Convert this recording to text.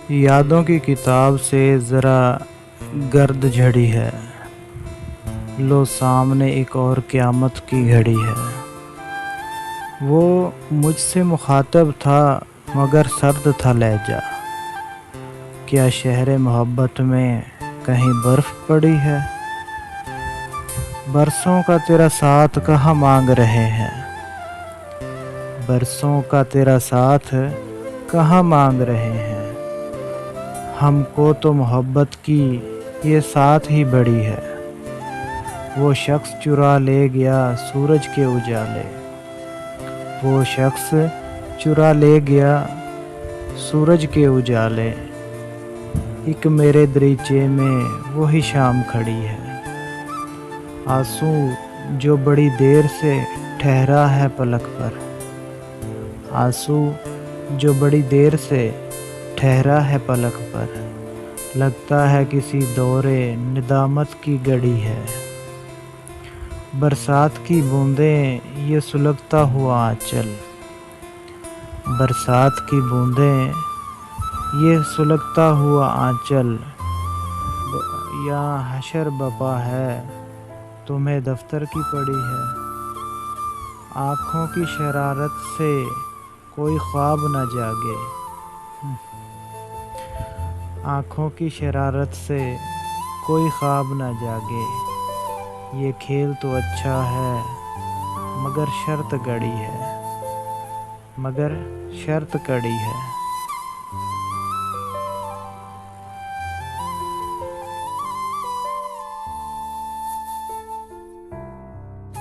یادوں کی کتاب سے ذرا گرد جھڑی ہے، لو سامنے ایک اور قیامت کی گھڑی ہے۔ وہ مجھ سے مخاطب تھا مگر سرد تھا لہجہ، کیا شہر محبت میں کہیں برف پڑی ہے؟ برسوں کا تیرا ساتھ کہاں مانگ رہے ہیں، برسوں کا تیرا ساتھ کہاں مانگ رہے ہیں۔ ہم کو تو محبت کی یہ ساتھ ہی بڑی ہے، وہ شخص چرا لے گیا سورج کے اجالے، وہ شخص چرا لے گیا سورج کے اجالے۔ ایک میرے دریچے میں وہی شام کھڑی ہے، آنسو جو بڑی دیر سے ٹھہرا ہے پلک پر، آنسو جو بڑی دیر سے ٹھہرا ہے پلک پر، لگتا ہے کسی دور ندامت کی گھڑی ہے۔ برسات کی بوندیں یہ سلگتا ہوا آنچل، برسات کی بوندیں یہ سلگتا ہوا آنچل، یہاں حشر بپا ہے تمہیں دفتر کی پڑی ہے۔ آنکھوں کی شرارت سے کوئی خواب نہ جاگے، آنکھوں کی شرارت سے کوئی خواب نہ جاگے۔ یہ کھیل تو اچھا ہے مگر شرط گڑی ہے، مگر شرط کڑی ہے۔